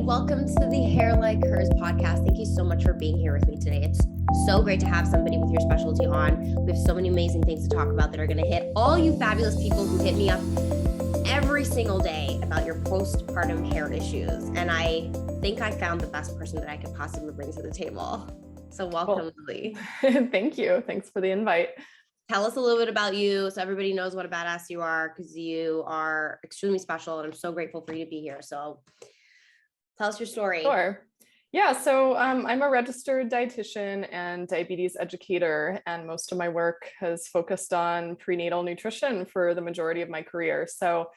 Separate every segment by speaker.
Speaker 1: welcome to the Hair Like Hers podcast. Thank you so much for being here with me today. It's so great to have somebody with your specialty on. We have so many amazing things to talk about that are going to hit all you fabulous people who hit me up every single day about your postpartum hair issues. And I think I found the best person that I could possibly bring to the table. So welcome, Lily.
Speaker 2: Thank you. Thanks for the invite.
Speaker 1: Tell us a little bit about you so everybody knows what a badass you are, because you are extremely special and I'm so grateful for you to be here. So tell us your story.
Speaker 2: Sure. Yeah, so I'm a registered dietitian and diabetes educator, and most of my work has focused on prenatal nutrition for the majority of my career. So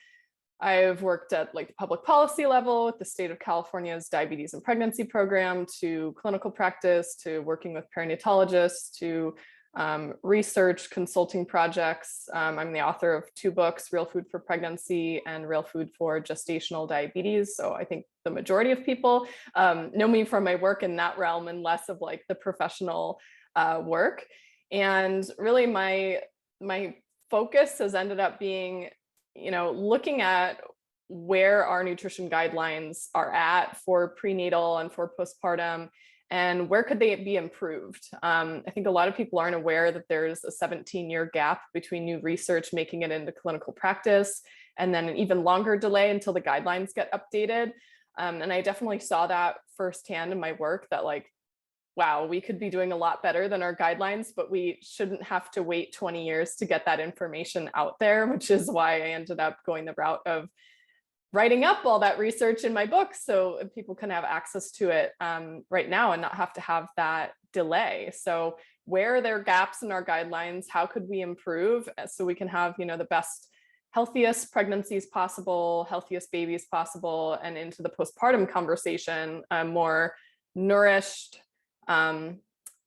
Speaker 2: I've worked at like the public policy level with the state of California's diabetes and pregnancy program, to clinical practice, to working with perinatologists, to research consulting projects. I'm the author of 2 books, Real Food for Pregnancy and Real Food for Gestational Diabetes. So I think the majority of people know me from my work in that realm and less of like the professional work. And really my focus has ended up being, looking at where our nutrition guidelines are at for prenatal and for postpartum, and where could they be improved? I think a lot of people aren't aware that there's a 17-year gap between new research making it into clinical practice, and then an even longer delay until the guidelines get updated. And I definitely saw that firsthand in my work, that like, wow, we could be doing a lot better than our guidelines, but we shouldn't have to wait 20 years to get that information out there, which is why I ended up going the route of writing up all that research in my book so people can have access to it right now and not have to have that delay. So where are there gaps in our guidelines? How could we improve so we can have, the best, healthiest pregnancies possible, healthiest babies possible, and into the postpartum conversation, a more nourished,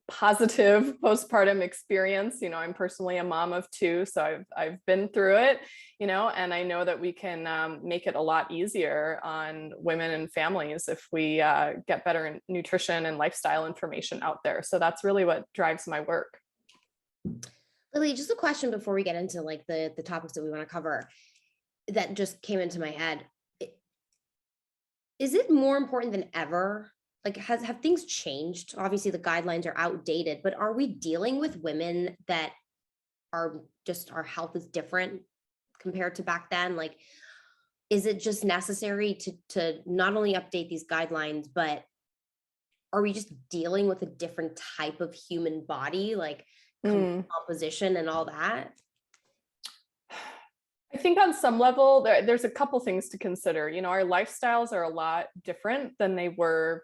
Speaker 2: positive postpartum experience. I'm personally a mom of 2, so I've been through it, and I know that we can make it a lot easier on women and families if we get better nutrition and lifestyle information out there. So that's really what drives my work.
Speaker 1: Lily, just a question before we get into like the topics that we want to cover that just came into my head. Is it more important than ever? Like, have things changed? Obviously, the guidelines are outdated, but are we dealing with women that are just, our health is different compared to back then? Like, is it just necessary to not only update these guidelines, but are we just dealing with a different type of human body, like composition and all that?
Speaker 2: I think on some level, there's a couple things to consider. Our lifestyles are a lot different than they were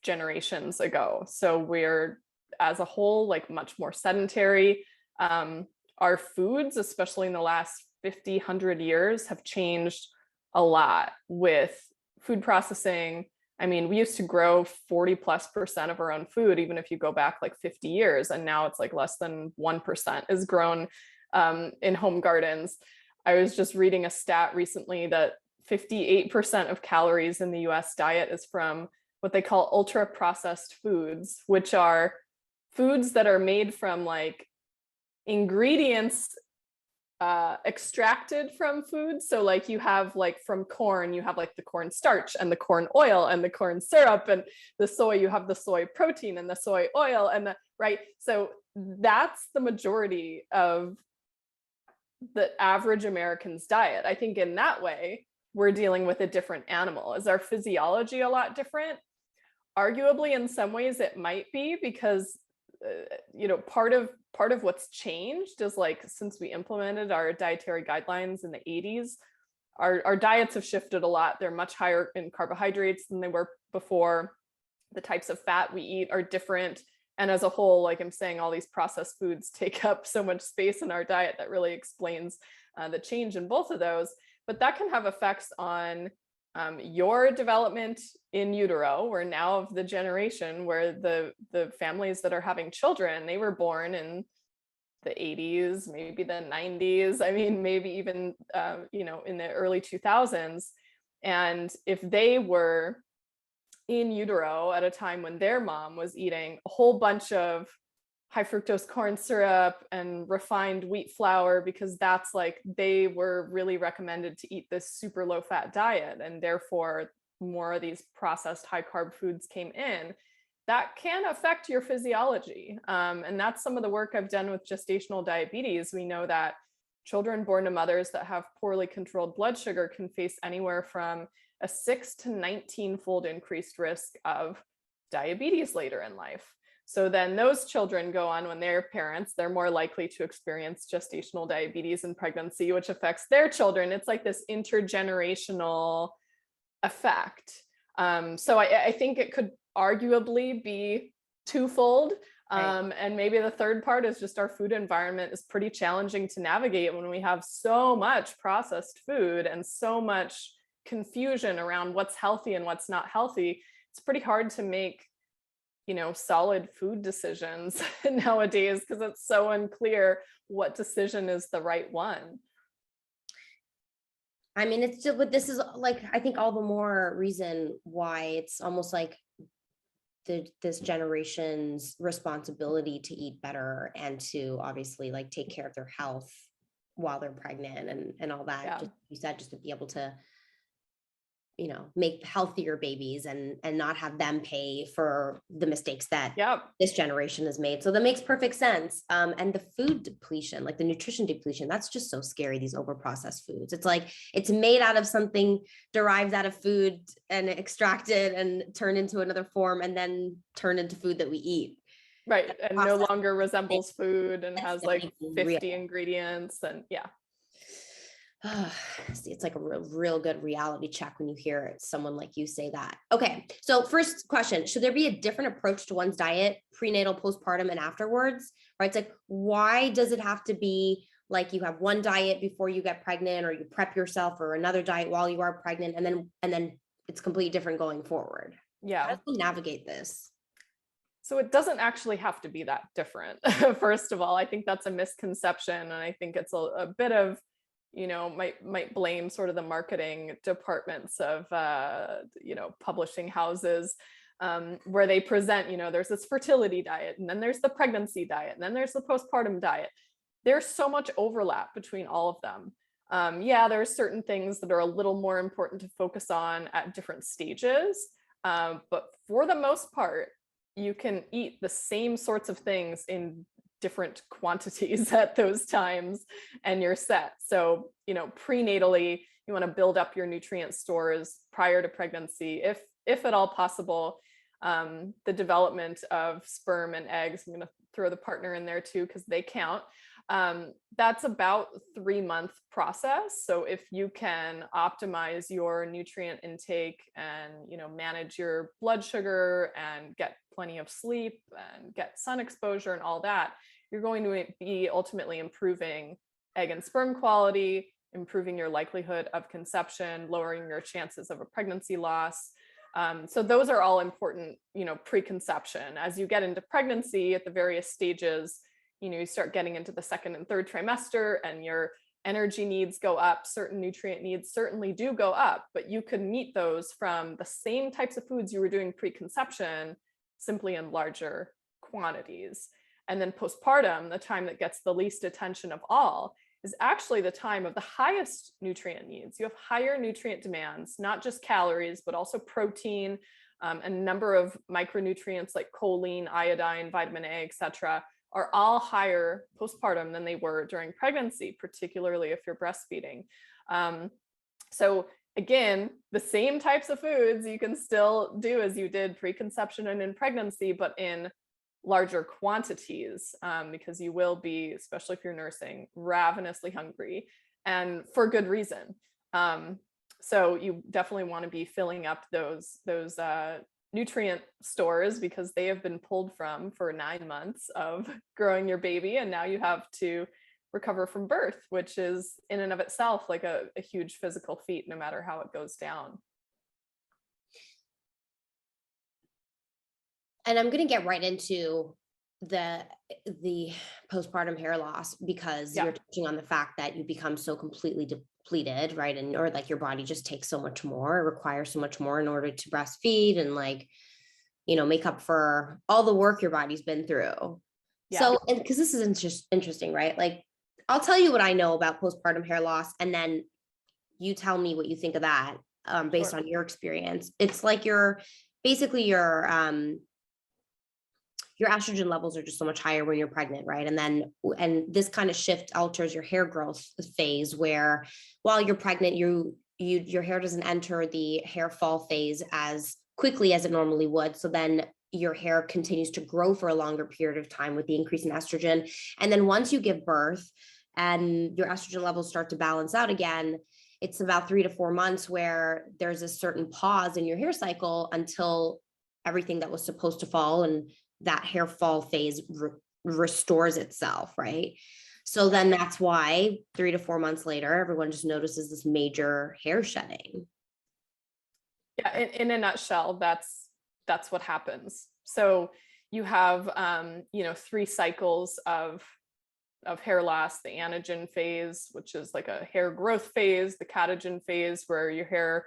Speaker 2: generations ago. So we're, as a whole, like much more sedentary. Our foods, especially in the last 50, 100 years, have changed a lot with food processing. I mean, we used to grow 40+% of our own food, even if you go back like 50 years, and now it's like less than 1% is grown in home gardens. I was just reading a stat recently that 58% of calories in the US diet is from what they call ultra processed foods, which are foods that are made from like ingredients extracted from food. So like you have like from corn, you have like the corn starch and the corn oil and the corn syrup, and the soy, you have the soy protein and the soy oil and the, right? So that's the majority of the average American's diet. I think in that way, we're dealing with a different animal. Is our physiology a lot different? Arguably, in some ways it might be, because part of what's changed is, like, since we implemented our dietary guidelines in the 80s, our diets have shifted a lot. They're much higher in carbohydrates than they were before. The types of fat we eat are different. And as a whole, like I'm saying, all these processed foods take up so much space in our diet that really explains the change in both of those. But that can have effects on your development in utero. We're now of the generation where the families that are having children, they were born in the 80s, maybe the 90s. I mean, maybe even, in the early 2000s. And if they were in utero at a time when their mom was eating a whole bunch of high fructose corn syrup and refined wheat flour, because that's like, they were really recommended to eat this super low fat diet. And therefore more of these processed high carb foods came in, that can affect your physiology. And that's some of the work I've done with gestational diabetes. We know that children born to mothers that have poorly controlled blood sugar can face anywhere from a 6 to 19-fold increased risk of diabetes later in life. So then those children go on, when they're parents, they're more likely to experience gestational diabetes in pregnancy, which affects their children. It's like this intergenerational effect. So I think it could arguably be twofold. And maybe the third part is just our food environment is pretty challenging to navigate when we have so much processed food and so much confusion around what's healthy and what's not healthy. It's pretty hard to make, solid food decisions nowadays because it's so unclear what decision is the right one.
Speaker 1: I mean, it's still, but this is like, I think all the more reason why it's almost like this generation's responsibility to eat better and to obviously like take care of their health while they're pregnant and all that. Just, you said, just to be able to, make healthier babies and not have them pay for the mistakes that this generation has made. So that makes perfect sense. And the food depletion, like the nutrition depletion, that's just so scary. These overprocessed foods. It's like, it's made out of something derived out of food and extracted and turned into another form and then turned into food that we eat.
Speaker 2: Right. And no longer resembles food and has like 50 ingredients and
Speaker 1: it's like a real good reality check when you hear someone like you say that. Okay. So first question, should there be a different approach to one's diet, prenatal, postpartum, and afterwards? Right. It's like, why does it have to be like you have one diet before you get pregnant, or you prep yourself, or another diet while you are pregnant, and then it's completely different going forward?
Speaker 2: Yeah.
Speaker 1: How do we navigate this?
Speaker 2: So it doesn't actually have to be that different. First of all, I think that's a misconception. And I think it's a bit of, might blame sort of the marketing departments of, publishing houses, where they present, there's this fertility diet, and then there's the pregnancy diet, and then there's the postpartum diet. There's so much overlap between all of them. There's certain things that are a little more important to focus on at different stages. But for the most part, you can eat the same sorts of things in different quantities at those times and you're set. So, prenatally, you want to build up your nutrient stores prior to pregnancy, if at all possible. The development of sperm and eggs, I'm going to throw the partner in there too, because they count. That's about a 3-month process. So if you can optimize your nutrient intake and, manage your blood sugar and get plenty of sleep and get sun exposure and all that, you're going to be ultimately improving egg and sperm quality, improving your likelihood of conception, lowering your chances of a pregnancy loss. So those are all important, preconception. As you get into pregnancy at the various stages, you start getting into the second and third trimester and your energy needs go up. Certain nutrient needs certainly do go up, but you could meet those from the same types of foods you were doing preconception, simply in larger quantities. And then postpartum, the time that gets the least attention of all, is actually the time of the highest nutrient needs. You have higher nutrient demands, not just calories, but also protein, and a number of micronutrients like choline, iodine, vitamin A, etc., are all higher postpartum than they were during pregnancy, particularly if you're breastfeeding. So again, the same types of foods you can still do as you did preconception and in pregnancy, but in larger quantities, because you will be, especially if you're nursing, ravenously hungry, and for good reason. So you definitely want to be filling up those nutrient stores, because they have been pulled from for 9 months of growing your baby, and now you have to recover from birth, which is in and of itself like a huge physical feat, no matter how it goes down.
Speaker 1: And I'm going to get right into the postpartum hair loss, because you're touching on the fact that you become so completely depleted, right? And or like your body just takes so much more, it requires so much more in order to breastfeed and make up for all the work your body's been through. So, and because this is just interesting, right? Like, I'll tell you what I know about postpartum hair loss, and then you tell me what you think of that. based
Speaker 2: Sure.
Speaker 1: on your experience. It's like basically your estrogen levels are just so much higher when you're pregnant, right? And this kind of shift alters your hair growth phase, where while you're pregnant, your hair doesn't enter the hair fall phase as quickly as it normally would. So then your hair continues to grow for a longer period of time with the increase in estrogen. And then once you give birth and your estrogen levels start to balance out again, it's about 3 to 4 months where there's a certain pause in your hair cycle until everything that was supposed to fall and that hair fall phase restores itself, right? So then that's why 3 to 4 months later, everyone just notices this major hair shedding.
Speaker 2: Yeah, in a nutshell, that's what happens. So you have 3 cycles of hair loss: the anagen phase, which is like a hair growth phase; the catagen phase, where your hair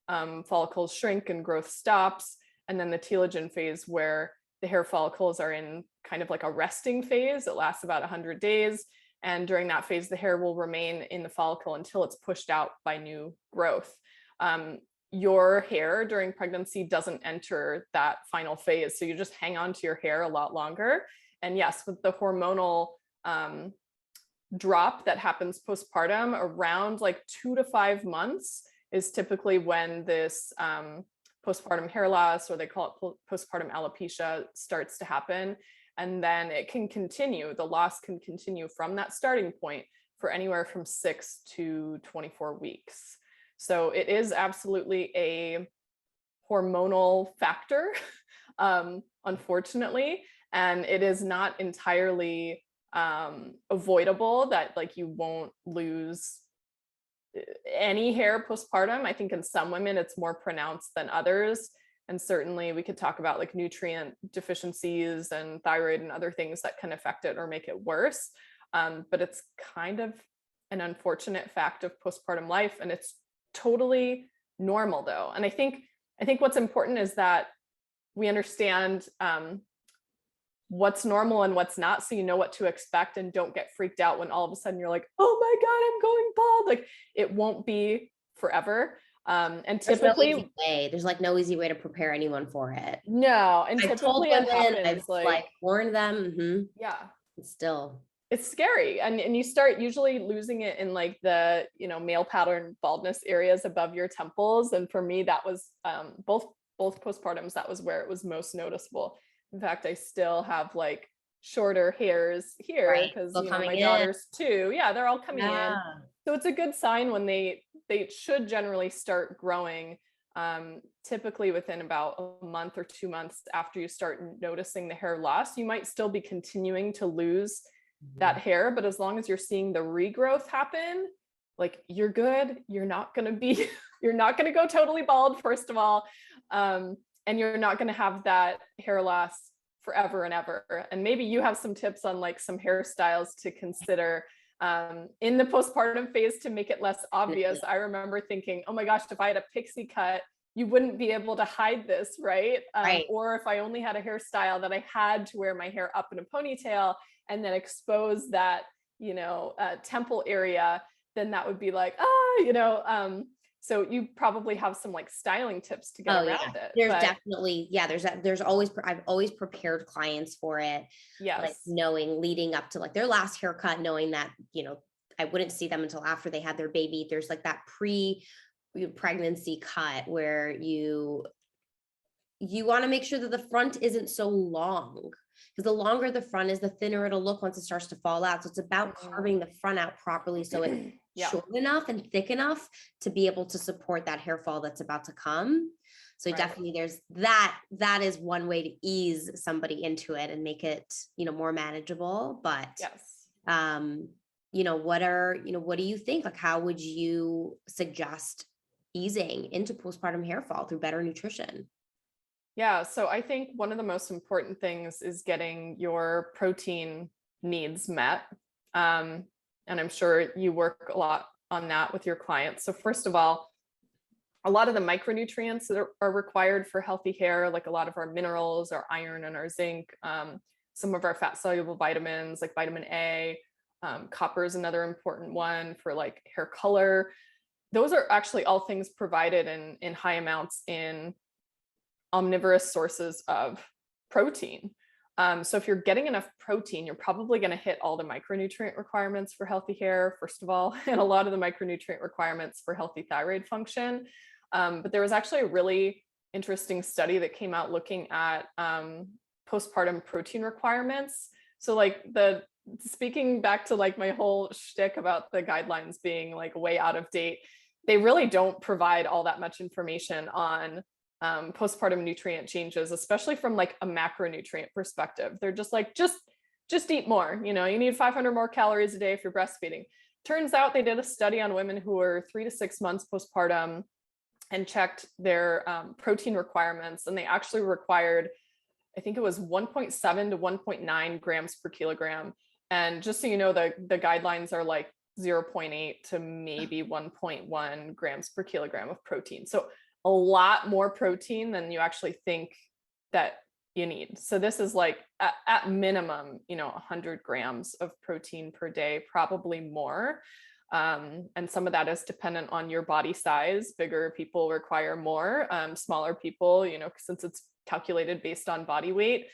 Speaker 2: follicles shrink and growth stops; and then the telogen phase, where the hair follicles are in kind of like a resting phase. It lasts about 100 days. And during that phase, the hair will remain in the follicle until it's pushed out by new growth. Your hair during pregnancy doesn't enter that final phase. So you just hang on to your hair a lot longer. And yes, with the hormonal drop that happens postpartum, around like 2 to 5 months is typically when this postpartum hair loss, or they call it postpartum alopecia, starts to happen. And then it can continue. The loss can continue from that starting point for anywhere from 6 to 24 weeks. So it is absolutely a hormonal factor, unfortunately, and it is not entirely avoidable that like you won't lose any hair postpartum. I think in some women it's more pronounced than others. And certainly we could talk about like nutrient deficiencies and thyroid and other things that can affect it or make it worse. But it's kind of an unfortunate fact of postpartum life, and it's totally normal though. And I think what's important is that we understand what's normal and what's not, so you know what to expect and don't get freaked out when all of a sudden you're like, oh my God, I'm going bald. Like, it won't be forever. And typically
Speaker 1: there's no easy way. There's like no easy way to prepare anyone for it.
Speaker 2: no, and
Speaker 1: I've told
Speaker 2: typically it
Speaker 1: women,
Speaker 2: happens
Speaker 1: I've like warned them.
Speaker 2: yeah,
Speaker 1: It's still,
Speaker 2: it's scary. And you start usually losing it in like the male pattern baldness areas above your temples. And for me, that was both postpartums, that was where it was most noticeable. In fact, I still have like shorter hairs here
Speaker 1: right,
Speaker 2: because
Speaker 1: still coming
Speaker 2: my
Speaker 1: in.
Speaker 2: daughters too. Yeah, they're all coming in.
Speaker 1: Yeah.
Speaker 2: So it's a good sign when they should generally start growing, typically within about a month or 2 months after you start noticing the hair loss. You might still be continuing to lose that hair, but as long as you're seeing the regrowth happen, like, you're good. You're not going to go totally bald, first of all. And you're not going to have that hair loss forever and ever. And maybe you have some tips on like some hairstyles to consider in the postpartum phase to make it less obvious. I remember thinking, oh my gosh, if I had a pixie cut, you wouldn't be able to hide this, right?
Speaker 1: Right.
Speaker 2: Or if I only had a hairstyle that I had to wear my hair up in a ponytail and then expose that, temple area, then that would be like, so you probably have some like styling tips to get around it.
Speaker 1: There's definitely, I've always prepared clients for it.
Speaker 2: Yes.
Speaker 1: Like knowing leading up to like their last haircut, knowing that, I wouldn't see them until after they had their baby. There's like that pre-pregnancy cut where you want to make sure that the front isn't so long, because the longer the front is, the thinner it'll look once it starts to fall out. So it's about carving the front out properly so it's short enough and thick enough to be able to support that hair fall that's about to come. So definitely there's that is one way to ease somebody into it and make it, more manageable. But
Speaker 2: yes.
Speaker 1: what do you think? Like, how would you suggest easing into postpartum hair fall through better nutrition?
Speaker 2: Yeah, so I think one of the most important things is getting your protein needs met. And I'm sure you work a lot on that with your clients. So first of all, a lot of the micronutrients that are required for healthy hair, like a lot of our minerals, our iron and our zinc, some of our fat soluble vitamins like vitamin A, copper is another important one for like hair color. those are actually all things provided in high amounts in omnivorous sources of protein. So if you're getting enough protein, you're probably going to hit all the micronutrient requirements for healthy hair, first of all, and a lot of the micronutrient requirements for healthy thyroid function. But there was actually a really interesting study that came out looking at postpartum protein requirements. So like speaking back to like my whole shtick about the guidelines being like way out of date, they really don't provide all that much information on postpartum nutrient changes, especially from like a macronutrient perspective. They're just like, just eat more, you need 500 more calories a day if you're breastfeeding. Turns out they did a study on women who were 3 to 6 months postpartum and checked their protein requirements, and they actually required, I think it was 1.7 to 1.9 grams per kilogram. And just so you know, the guidelines are like 0.8 to maybe 1.1 grams per kilogram of protein. So a lot more protein than you actually think that you need. So this is like at minimum, 100 grams of protein per day, probably more. And some of that is dependent on your body size. Bigger people require more. Smaller people, since it's calculated based on body weight,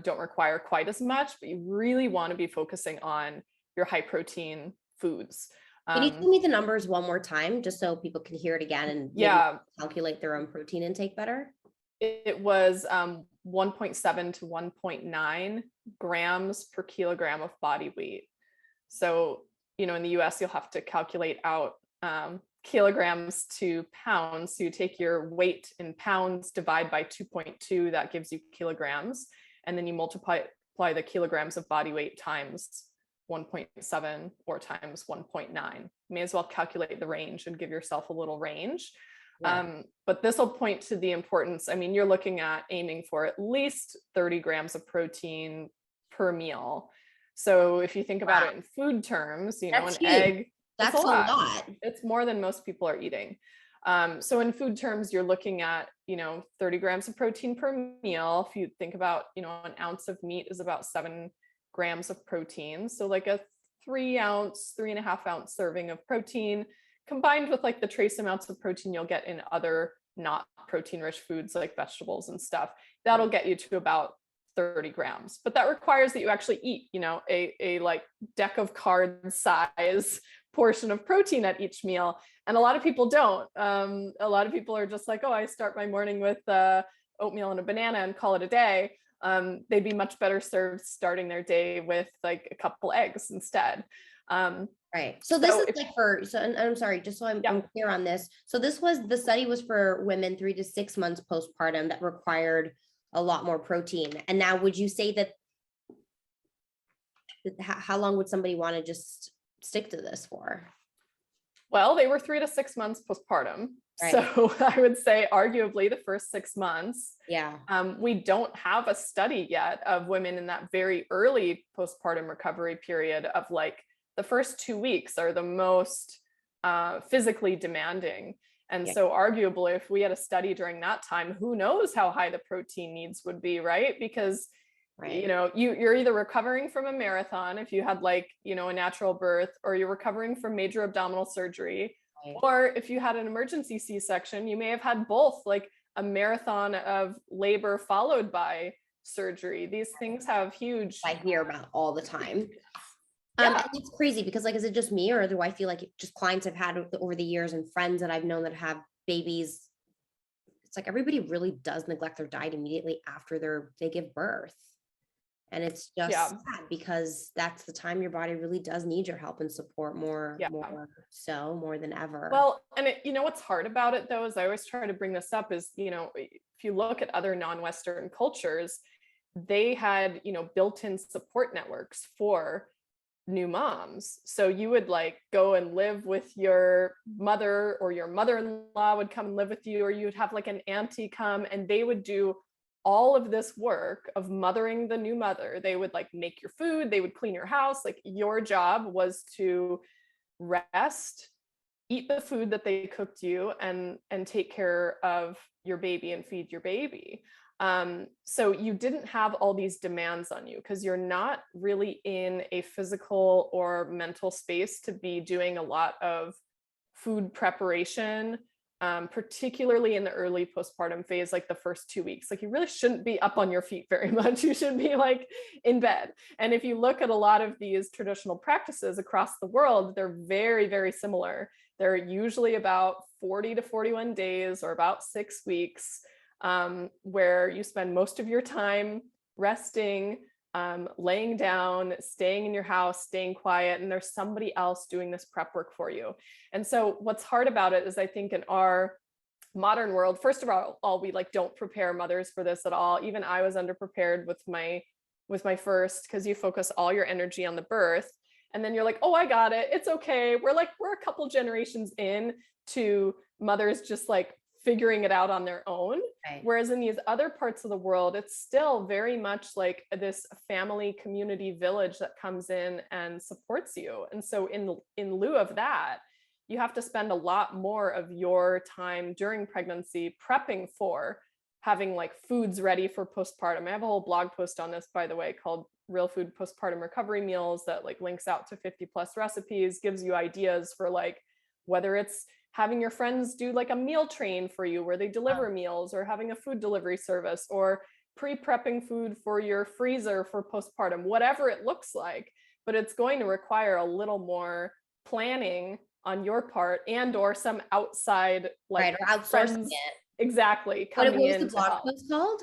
Speaker 2: don't require quite as much, but you really want to be focusing on your high protein foods.
Speaker 1: Can you tell me the numbers one more time, just so people can hear it again and calculate their own protein intake better?
Speaker 2: It was 1.7 to 1.9 grams per kilogram of body weight. So, in the US, you'll have to calculate out kilograms to pounds. So you take your weight in pounds, divide by 2.2, that gives you kilograms. And then you multiply the kilograms of body weight times 1.7 or times 1.9. May as well calculate the range and give yourself a little range. Yeah. But this will point to the importance. I mean, you're looking at aiming for at least 30 grams of protein per meal. So if you think about it in food terms,
Speaker 1: That's
Speaker 2: an
Speaker 1: huge.
Speaker 2: egg,
Speaker 1: that's a lot.
Speaker 2: It's more than most people are eating. So in food terms, you're looking at, 30 grams of protein per meal. If you think about, an ounce of meat is about 7 grams of protein. So like a 3.5 ounce serving of protein combined with like the trace amounts of protein you'll get in other not protein rich foods like vegetables and stuff, that'll get you to about 30 grams. But that requires that you actually eat, a like deck of cards size portion of protein at each meal. And a lot of people don't. A lot of people are just like, oh, I start my morning with oatmeal and a banana and call it a day. They'd be much better served starting their day with like a couple eggs instead.
Speaker 1: Right. So this is like and I'm sorry, just so I'm clear on this. So the study was for women 3 to 6 months postpartum that required a lot more protein. And now would you say that how long would somebody want to just stick to this for?
Speaker 2: Well, they were 3 to 6 months postpartum. Right. So I would say arguably the first 6 months.
Speaker 1: Yeah.
Speaker 2: We don't have a study yet of women in that very early postpartum recovery period of like the first 2 weeks are the most physically demanding. And so arguably, if we had a study during that time, who knows how high the protein needs would be, right? Because, you're either recovering from a marathon if you had like, a natural birth, or you're recovering from major abdominal surgery. Right. Or if you had an emergency C-section, you may have had both, like a marathon of labor followed by surgery. These things have huge.
Speaker 1: I hear about all the time. And it's crazy because like, is it just me, or do I feel like just clients I've had over the years and friends that I've known that have babies? It's like everybody really does neglect their diet immediately after they give birth. And it's just sad because that's the time your body really does need your help and support more than ever.
Speaker 2: Well, and what's hard about it though, is I always try to bring this up is, if you look at other non-Western cultures, they had, built-in support networks for new moms. So you would like go and live with your mother, or your mother-in-law would come and live with you, or you would have like an auntie come and they would do all of this work of mothering the new mother. They would like make your food, they would clean your house. Like your job was to rest, eat the food that they cooked you, and take care of your baby and feed your baby. So you didn't have all these demands on you because you're not really in a physical or mental space to be doing a lot of food preparation, particularly in the early postpartum phase, like the first 2 weeks. Like you really shouldn't be up on your feet very much. You should be like in bed. And if you look at a lot of these traditional practices across the world, they're very, very similar. They're usually about 40 to 41 days or about 6 weeks, where you spend most of your time resting, laying down, staying in your house, staying quiet, and there's somebody else doing this prep work for you. And so what's hard about it is I think in our modern world, first of all, we like don't prepare mothers for this at all. Even I was underprepared with my first, because you focus all your energy on the birth. And then you're like, oh, I got it. It's okay. We're a couple generations in to mothers just like figuring it out on their own.
Speaker 1: Right.
Speaker 2: Whereas in these other parts of the world, it's still very much like this family community village that comes in and supports you. And so in lieu of that, you have to spend a lot more of your time during pregnancy prepping for having like foods ready for postpartum. I have a whole blog post on this, by the way, called Real Food Postpartum Recovery Meals, that like links out to 50+ recipes, gives you ideas for like whether it's having your friends do like a meal train for you where they deliver meals, or having a food delivery service, or pre-prepping food for your freezer for postpartum, whatever it looks like. But it's going to require a little more planning on your part, and or some outside like
Speaker 1: or outsourcing
Speaker 2: friends,
Speaker 1: it.
Speaker 2: Exactly, coming
Speaker 1: What was
Speaker 2: in
Speaker 1: the
Speaker 2: to
Speaker 1: blog
Speaker 2: help.
Speaker 1: post called?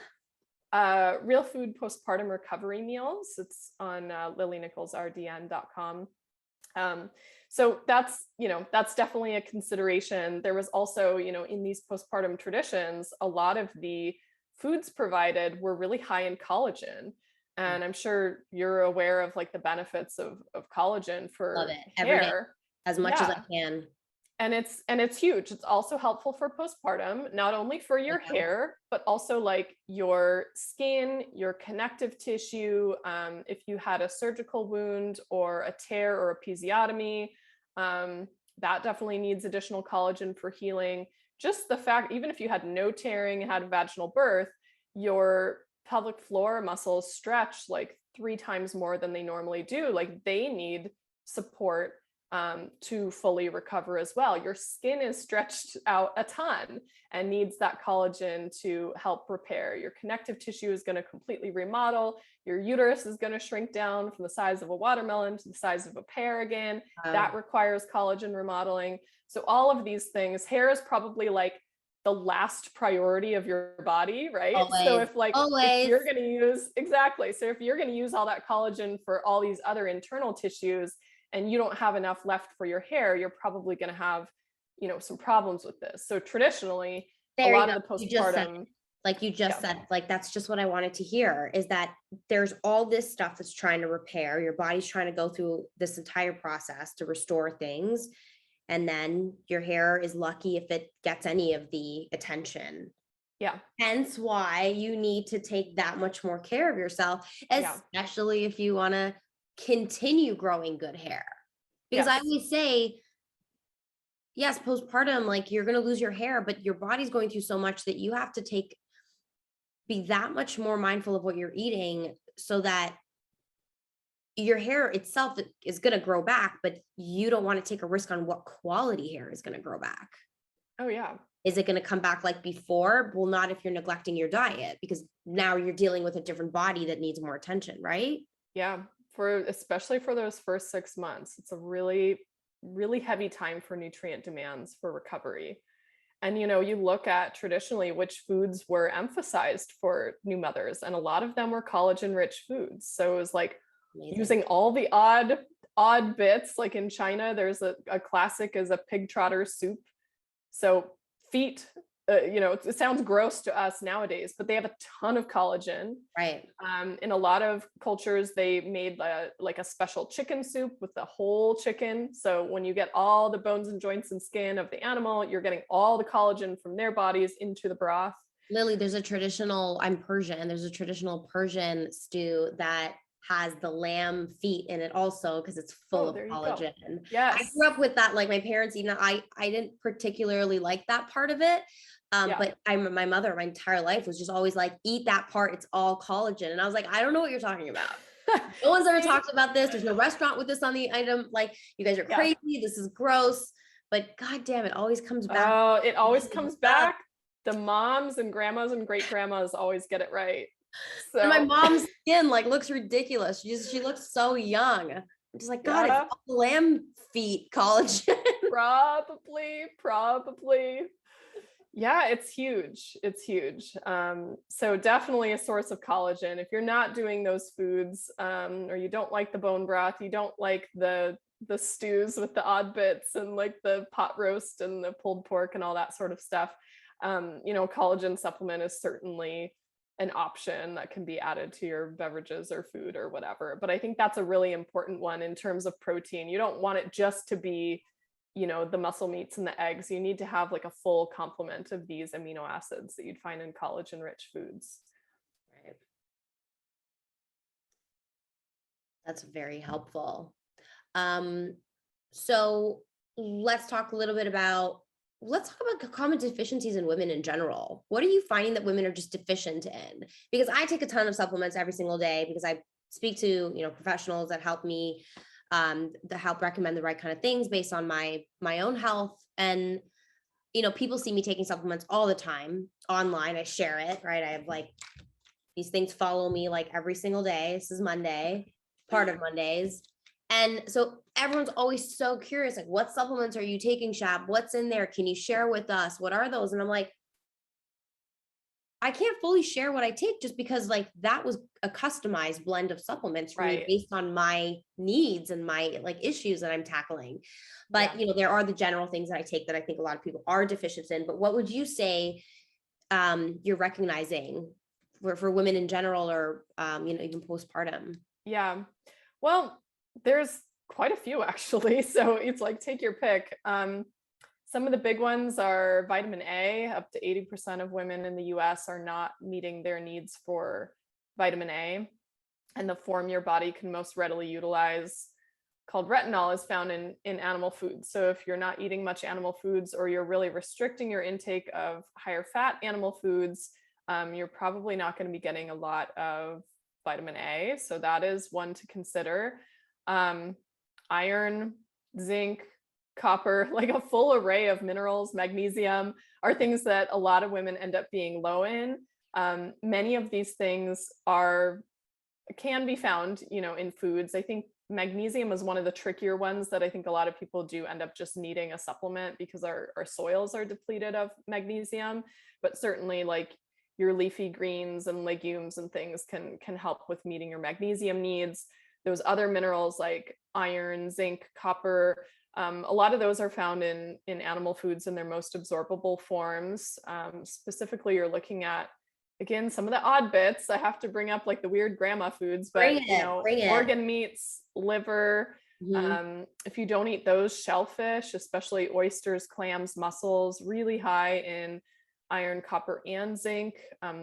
Speaker 2: Real Food Postpartum Recovery Meals. It's on lilynicholsrdn.com. So that's definitely a consideration. There was also, in these postpartum traditions, a lot of the foods provided were really high in collagen. And I'm sure you're aware of like the benefits of collagen for
Speaker 1: Love it. Every day,
Speaker 2: hair.
Speaker 1: as much as I can.
Speaker 2: And it's huge. It's also helpful for postpartum, not only for your hair, but also like your skin, your connective tissue. If you had a surgical wound or a tear or a episiotomy, that definitely needs additional collagen for healing. Just the fact, even if you had no tearing, had a vaginal birth, your pelvic floor muscles stretch like 3 times more than they normally do. Like they need support to fully recover as well. Your skin is stretched out a ton and needs that collagen to help repair. Your connective tissue is going to completely remodel. Your uterus is going to shrink down from the size of a watermelon to the size of a pear again. That requires collagen remodeling. So all of these things, hair is probably like the last priority of your body, right?
Speaker 1: Always,
Speaker 2: so if you're going to use, exactly. So if you're going to use all that collagen for all these other internal tissues, and you don't have enough left for your hair, you're probably going to have, some problems with this. So traditionally, a lot of the postpartum,
Speaker 1: like you just said, like, that's just what I wanted to hear, is that there's all this stuff that's trying to repair. Your body's trying to go through this entire process to restore things. And then your hair is lucky if it gets any of the attention.
Speaker 2: Yeah.
Speaker 1: Hence why you need to take that much more care of yourself, especially if you want to continue growing good hair. Because I always say, yes, postpartum, like you're going to lose your hair, but your body's going through so much that you have to be that much more mindful of what you're eating, so that your hair itself is going to grow back, but you don't want to take a risk on what quality hair is going to grow back.
Speaker 2: Oh yeah.
Speaker 1: Is it going to come back like before? Well, not if you're neglecting your diet, because now you're dealing with a different body that needs more attention, right?
Speaker 2: Yeah. Especially for those first 6 months, it's a really, really heavy time for nutrient demands for recovery. And, you look at traditionally which foods were emphasized for new mothers, and a lot of them were collagen rich foods. So it was like using all the odd bits. Like in China, there's a classic is a pig trotter soup. So feet, it sounds gross to us nowadays, but they have a ton of collagen.
Speaker 1: Right.
Speaker 2: In a lot of cultures, they made like a special chicken soup with the whole chicken. So when you get all the bones and joints and skin of the animal, you're getting all the collagen from their bodies into the broth.
Speaker 1: Lily, I'm Persian. There's a traditional Persian stew that has the lamb feet in it also, because it's full of collagen.
Speaker 2: Yes.
Speaker 1: I grew up with that. Like my parents, I didn't particularly like that part of it. But my mother, my entire life was just always like, eat that part. It's all collagen. And I was like, I don't know what you're talking about. No one's ever talked about this. There's no restaurant with this on the item. Like, you guys are crazy. This is gross. but God damn, it always comes back.
Speaker 2: Oh, it always comes back. The moms and grandmas and great grandmas always get it right.
Speaker 1: And my
Speaker 2: So
Speaker 1: mom's skin like looks ridiculous. She looks so young. I'm just like, God, it's
Speaker 2: yeah,
Speaker 1: all lamb feet collagen.
Speaker 2: probably. Yeah, it's huge. It's huge. So definitely a source of collagen. If you're not doing those foods, or you don't like the bone broth, you don't like the stews with the odd bits and like the pot roast and the pulled pork and all that sort of stuff, collagen supplement is certainly an option that can be added to your beverages or food or whatever. But I think that's a really important one in terms of protein. You don't want it just to be the muscle meats and the eggs. You need to have like a full complement of these amino acids that you'd find in collagen rich foods.
Speaker 1: Right. That's very helpful. So let's talk a little bit about, common deficiencies in women in general. What are you finding that women are just deficient in? Because I take a ton of supplements every single day because I speak to, professionals that help me, that help recommend the right kind of things based on my own health. And, people see me taking supplements all the time online. I share it, right? I have like, these things follow me like every single day. This is Monday, part of Mondays. And so everyone's always so curious, like, what supplements are you taking, Shab? What's in there? Can you share with us? What are those? And I'm like, I can't fully share what I take just because like that was a customized blend of supplements for me
Speaker 2: Right.
Speaker 1: based on my needs and my like issues that I'm tackling. But
Speaker 2: Yeah.
Speaker 1: there are the general things that I take that I think a lot of people are deficient in. But what would you say you're recognizing for women in general, or even postpartum?
Speaker 2: Yeah. Well, there's quite a few actually. So it's like take your pick. Some of the big ones are vitamin A. Up to 80% of women in the US are not meeting their needs for vitamin A. And the form your body can most readily utilize, called retinol, is found in animal foods. So if you're not eating much animal foods, or you're really restricting your intake of higher fat animal foods, you're probably not going to be getting a lot of vitamin A. So that is one to consider. Iron, zinc, copper, like a full array of minerals, magnesium, are things that a lot of women end up being low in. Many of these things can be found, in foods. I think magnesium is one of the trickier ones that I think a lot of people do end up just needing a supplement because our soils are depleted of magnesium. But certainly like your leafy greens and legumes and things can help with meeting your magnesium needs. Those other minerals like iron, zinc, copper, a lot of those are found in animal foods in their most absorbable forms. Specifically, you're looking at, again, some of the odd bits. I have to bring up like the weird grandma foods, but
Speaker 1: Bring it.
Speaker 2: organ meats, liver.
Speaker 1: Mhm.
Speaker 2: If you don't eat those, shellfish, especially oysters, clams, mussels, really high in iron, copper, and zinc.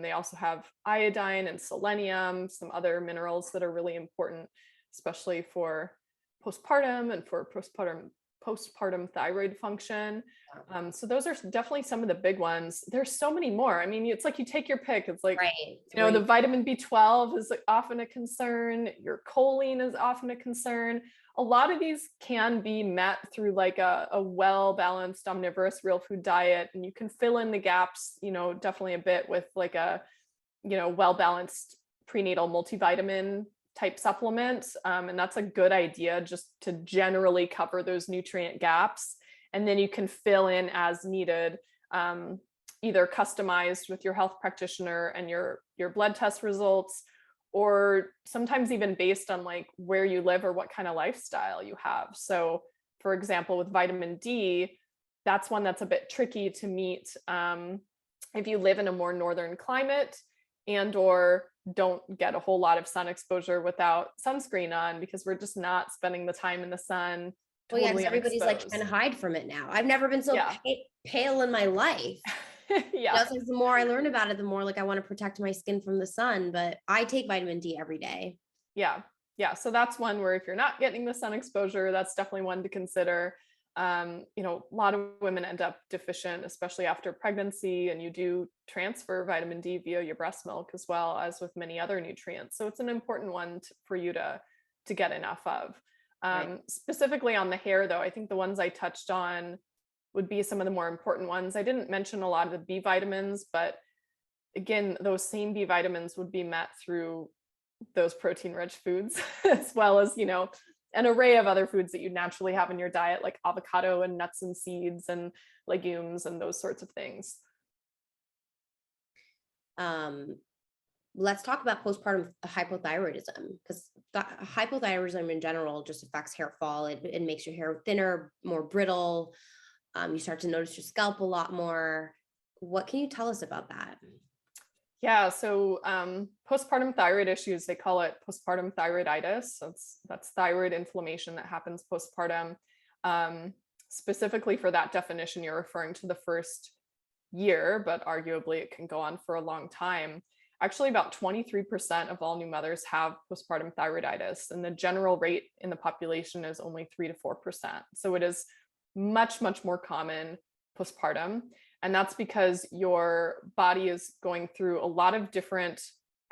Speaker 2: They also have iodine and selenium, some other minerals that are really important, especially for postpartum and for postpartum thyroid function. So those are definitely some of the big ones. There's so many more. I mean, it's like you take your pick. It's like,
Speaker 1: Right.
Speaker 2: the vitamin B12 is often a concern. Your choline is often a concern. A lot of these can be met through like a well-balanced omnivorous real food diet, and you can fill in the gaps, definitely a bit with like a, well-balanced prenatal multivitamin type supplement. And that's a good idea just to generally cover those nutrient gaps. And then you can fill in as needed, either customized with your health practitioner and your blood test results, or sometimes even based on like where you live or what kind of lifestyle you have. So for example, with vitamin D, that's one that's a bit tricky to meet if you live in a more northern climate and or don't get a whole lot of sun exposure without sunscreen on, because we're just not spending the time in the sun
Speaker 1: Well, yeah,
Speaker 2: totally
Speaker 1: because everybody's like trying to
Speaker 2: unexposed.
Speaker 1: hide from it now. I've never been so pale in my life.
Speaker 2: Yeah.
Speaker 1: So the more I learn about it, the more like I want to protect my skin from the sun. But I take vitamin D every day.
Speaker 2: Yeah. Yeah. So that's one where if you're not getting the sun exposure, that's definitely one to consider. A lot of women end up deficient, especially after pregnancy, and you do transfer vitamin D via your breast milk as well as with many other nutrients. So it's an important one for you to get enough of.
Speaker 1: Right.
Speaker 2: Specifically on the hair, though, I think the ones I touched on would be some of the more important ones. I didn't mention a lot of the B vitamins, but again, those same B vitamins would be met through those protein-rich foods, as well as, an array of other foods that you naturally have in your diet, like avocado and nuts and seeds and legumes and those sorts of things.
Speaker 1: Let's talk about postpartum hypothyroidism, because hypothyroidism in general just affects hair fall. It makes your hair thinner, more brittle. You start to notice your scalp a lot more. What can you tell us about that?
Speaker 2: Yeah, so postpartum thyroid issues, they call it postpartum thyroiditis. That's thyroid inflammation that happens postpartum. Specifically for that definition, you're referring to the first year, but arguably it can go on for a long time. Actually, about 23% of all new mothers have postpartum thyroiditis, and the general rate in the population is only 3 to 4%. So it is much, much more common postpartum. And that's because your body is going through a lot of different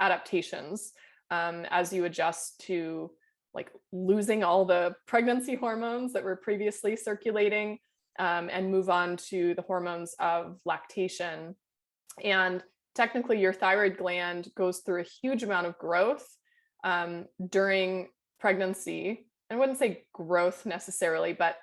Speaker 2: adaptations as you adjust to like losing all the pregnancy hormones that were previously circulating and move on to the hormones of lactation. And technically your thyroid gland goes through a huge amount of growth during pregnancy. I wouldn't say growth necessarily, but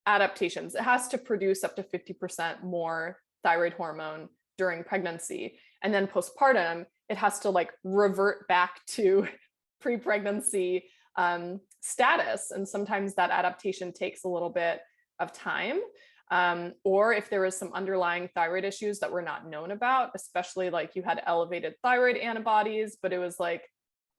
Speaker 2: adaptations. It has to produce up to 50% more thyroid hormone during pregnancy. And then postpartum, it has to like revert back to pre-pregnancy status. And sometimes that adaptation takes a little bit of time. Or if there was some underlying thyroid issues that were not known about, especially like you had elevated thyroid antibodies, but it was like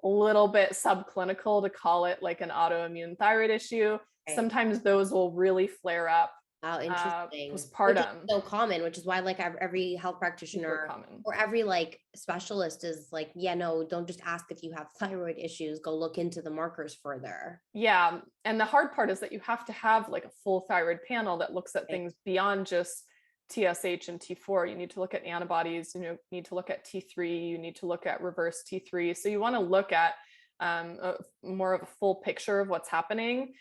Speaker 2: a little bit subclinical to call it like an autoimmune thyroid issue. Right. Sometimes those will really flare up.
Speaker 1: Oh, interesting.
Speaker 2: Postpartum.
Speaker 1: So common, which is why like every health practitioner or every like specialist is like, yeah, no, don't just ask if you have thyroid issues, go look into the markers further.
Speaker 2: Yeah. And the hard part is that you have to have like a full thyroid panel that looks at things beyond just TSH and T4. You need to look at antibodies, you need to look at T3, you need to look at reverse T3. So you want to look at more of a full picture of what's happening.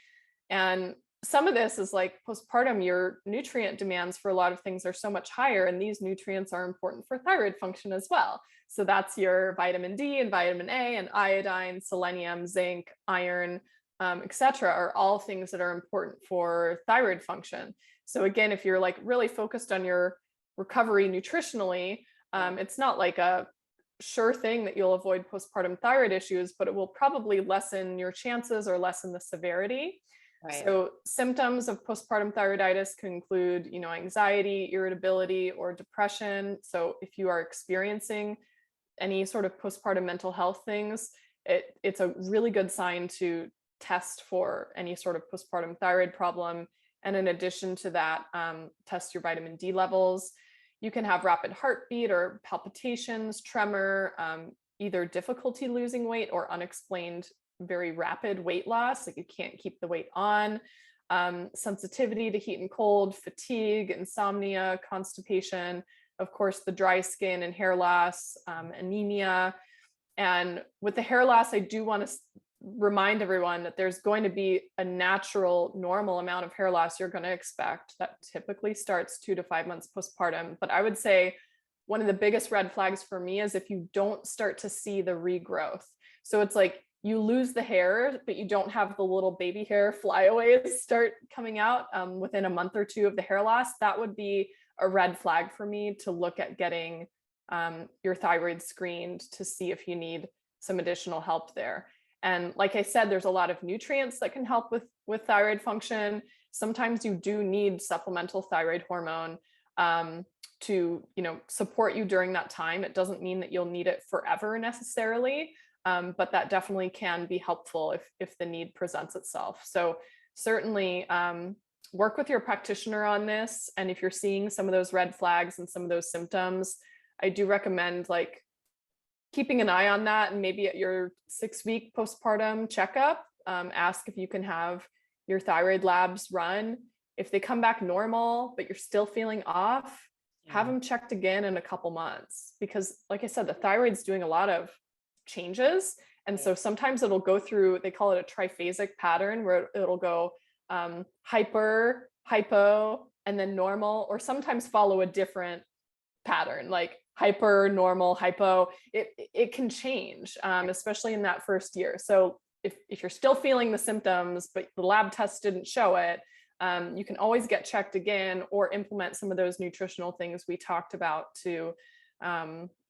Speaker 2: And some of this is like postpartum, your nutrient demands for a lot of things are so much higher, and these nutrients are important for thyroid function as well. So that's your vitamin D and vitamin A and iodine, selenium, zinc, iron, etc. are all things that are important for thyroid function. So again, if you're like really focused on your recovery nutritionally, it's not like a sure thing that you'll avoid postpartum thyroid issues, but it will probably lessen your chances or lessen the severity. Right. So symptoms of postpartum thyroiditis can include, anxiety, irritability, or depression. So if you are experiencing any sort of postpartum mental health things, it's a really good sign to test for any sort of postpartum thyroid problem. And in addition to that, test your vitamin D levels. You can have rapid heartbeat or palpitations, tremor, either difficulty losing weight or unexplained very rapid weight loss, like you can't keep the weight on, sensitivity to heat and cold, fatigue, insomnia, constipation, of course, the dry skin and hair loss, anemia. And with the hair loss, I do want to remind everyone that there's going to be a natural, normal amount of hair loss you're going to expect that typically starts 2 to 5 months postpartum. But I would say one of the biggest red flags for me is if you don't start to see the regrowth. So it's like, you lose the hair, but you don't have the little baby hair flyaways start coming out within a month or two of the hair loss. That would be a red flag for me to look at getting your thyroid screened to see if you need some additional help there. And like I said, there's a lot of nutrients that can help with thyroid function. Sometimes you do need supplemental thyroid hormone to support you during that time. It doesn't mean that you'll need it forever necessarily. But that definitely can be helpful if the need presents itself. So certainly work with your practitioner on this. And if you're seeing some of those red flags and some of those symptoms, I do recommend like keeping an eye on that, and maybe at your 6-week postpartum checkup, ask if you can have your thyroid labs run. If they come back normal, but you're still feeling off, have them checked again in a couple months, because like I said, the thyroid's doing a lot of changes. And so sometimes it'll go through, they call it a triphasic pattern, where it'll go hyper, hypo, and then normal, or sometimes follow a different pattern, like hyper, normal, hypo. It can change, especially in that first year. So if you're still feeling the symptoms, but the lab test didn't show it, you can always get checked again or implement some of those nutritional things we talked about to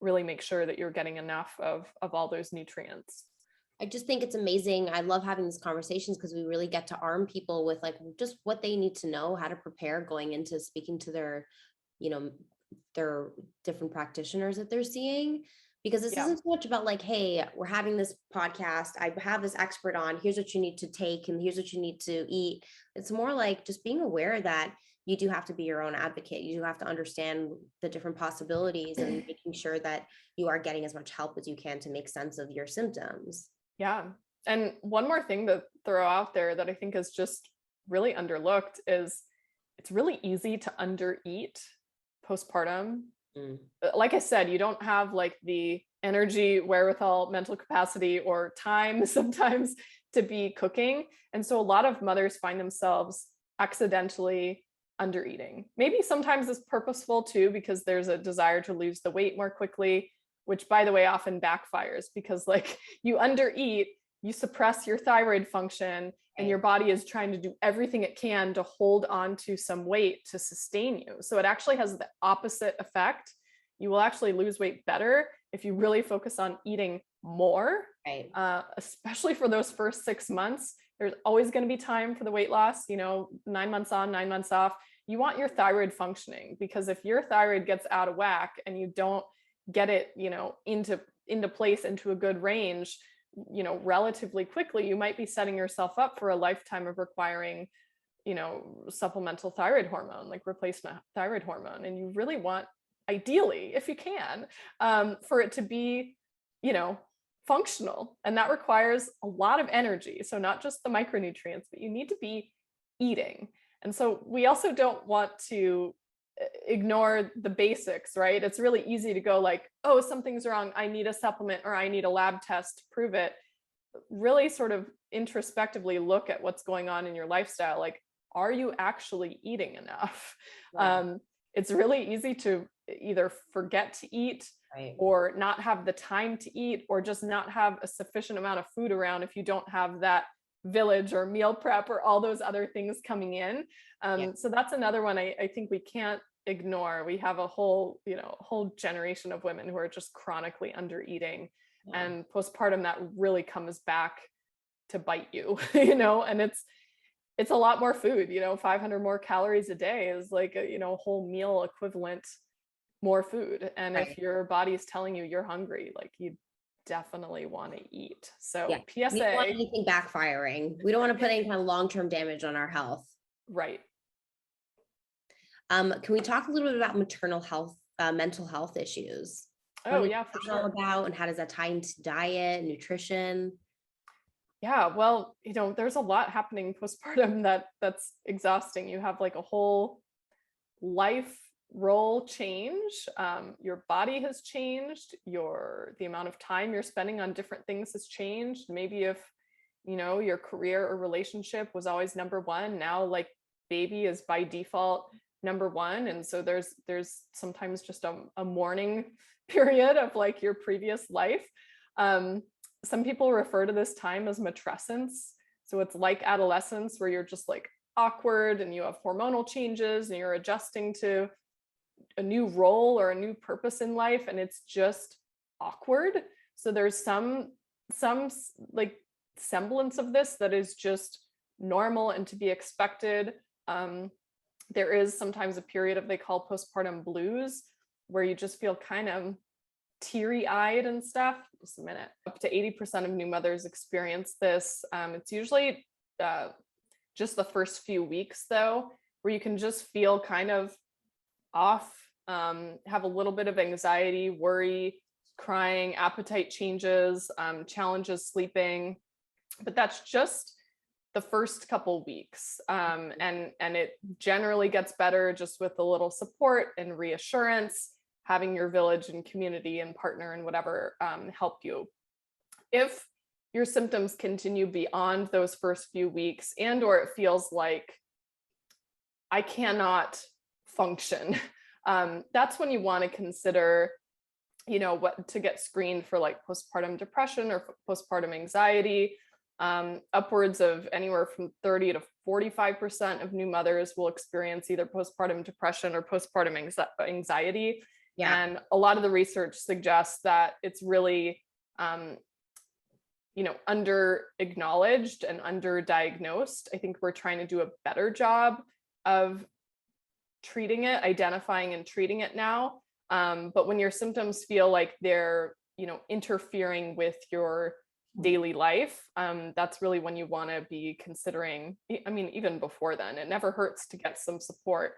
Speaker 2: really make sure that you're getting enough of all those nutrients.
Speaker 1: I just think it's amazing. I love having these conversations because we really get to arm people with like just what they need to know, how to prepare going into speaking to their, you know, their different practitioners that they're seeing. Because this isn't so much about like, hey, we're having this podcast, I have this expert on, here's what you need to take and here's what you need to eat. It's more like just being aware that you do have to be your own advocate. You do have to understand the different possibilities and making sure that you are getting as much help as you can to make sense of your symptoms.
Speaker 2: Yeah. And one more thing to throw out there that I think is just really underlooked is it's really easy to undereat postpartum. Like I said, you don't have like the energy, wherewithal, mental capacity, or time sometimes to be cooking. And so a lot of mothers find themselves accidentally undereating. Maybe sometimes it's purposeful too, because there's a desire to lose the weight more quickly, which by the way, often backfires because like you undereat, you suppress your thyroid function, and your body is trying to do everything it can to hold on to some weight to sustain you. So it actually has the opposite effect. You will actually lose weight better if you really focus on eating more, especially for those first 6 months. There's always going to be time for the weight loss, 9 months on, 9 months off. You want your thyroid functioning, because if your thyroid gets out of whack and you don't get it, into place, into a good range, relatively quickly, you might be setting yourself up for a lifetime of requiring, supplemental thyroid hormone, like replacement thyroid hormone. And you really want, ideally, if you can, for it to be, functional. And that requires a lot of energy. So not just the micronutrients, but you need to be eating. And so we also don't want to ignore the basics, right? It's really easy to go like, oh, something's wrong, I need a supplement or I need a lab test to prove it. Really sort of introspectively look at what's going on in your lifestyle. Like, are you actually eating enough? Wow. It's really easy to either forget to eat, or not have the time to eat, or just not have a sufficient amount of food around if you don't have that village or meal prep or all those other things coming in. So that's another one I think we can't ignore. We have a whole generation of women who are just chronically undereating, and postpartum that really comes back to bite you, and it's a lot more food, 500 more calories a day is like a whole meal equivalent more food. And if your body is telling you you're hungry, like you definitely want to eat. So PSA.
Speaker 1: We don't want anything backfiring. We don't want to put any kind of long-term damage on our health.
Speaker 2: Right.
Speaker 1: Can we talk a little bit about maternal health, mental health issues?
Speaker 2: Oh yeah, for sure.
Speaker 1: About, and how does that tie into diet, nutrition?
Speaker 2: Yeah, well, there's a lot happening postpartum that's exhausting. You have like a whole life role change. Your body has changed. The amount of time you're spending on different things has changed. Maybe if your career or relationship was always number one, now like baby is by default number one, and so there's sometimes just a mourning period of like your previous life. Some people refer to this time as matrescence. So it's like adolescence, where you're just like awkward and you have hormonal changes and you're adjusting to a new role or a new purpose in life, and it's just awkward. So there's some like semblance of this that is just normal and to be expected. There is sometimes a period of, they call postpartum blues, where you just feel kind of teary-eyed and stuff. Just a minute. Up to 80% of new mothers experience this. It's usually just the first few weeks though, where you can just feel kind of off, have a little bit of anxiety, worry, crying, appetite changes, challenges sleeping, but that's just the first couple weeks. And it generally gets better just with a little support and reassurance, having your village and community and partner and whatever help you. If your symptoms continue beyond those first few weeks, and or it feels like I cannot function. That's when you want to consider, what to get screened for like postpartum depression or postpartum anxiety. Upwards of anywhere from 30 to 45% of new mothers will experience either postpartum depression or postpartum anxiety.
Speaker 1: Yeah.
Speaker 2: And a lot of the research suggests that it's really, under acknowledged and underdiagnosed. I think we're trying to do a better job of treating it, identifying and treating it now. But when your symptoms feel like they're, interfering with your daily life, that's really when you want to be considering, even before then, it never hurts to get some support,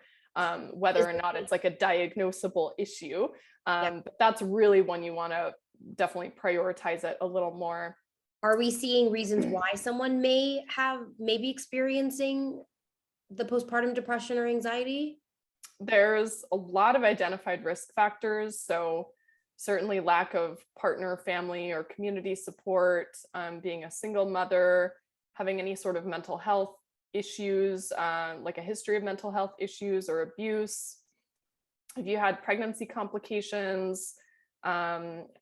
Speaker 2: whether or not it's like a diagnosable issue. But that's really when you want to definitely prioritize it a little more.
Speaker 1: Are we seeing reasons why someone may be experiencing the postpartum depression or anxiety?
Speaker 2: There's a lot of identified risk factors. So certainly lack of partner, family, or community support, being a single mother, having any sort of mental health issues, like a history of mental health issues or abuse. If you had pregnancy complications,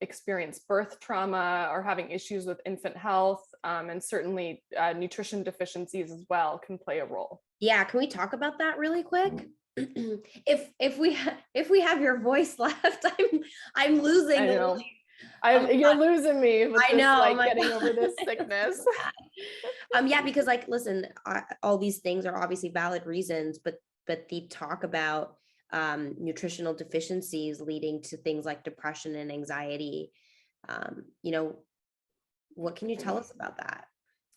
Speaker 2: experienced birth trauma, or having issues with infant health, and certainly nutrition deficiencies as well can play a role.
Speaker 1: Yeah, can we talk about that really quick? If we have your voice left, I'm losing.
Speaker 2: You're losing me with
Speaker 1: I know,
Speaker 2: getting over this sickness.
Speaker 1: Yeah, because listen, all these things are obviously valid reasons, but the talk about nutritional deficiencies leading to things like depression and anxiety, what can you tell us about that?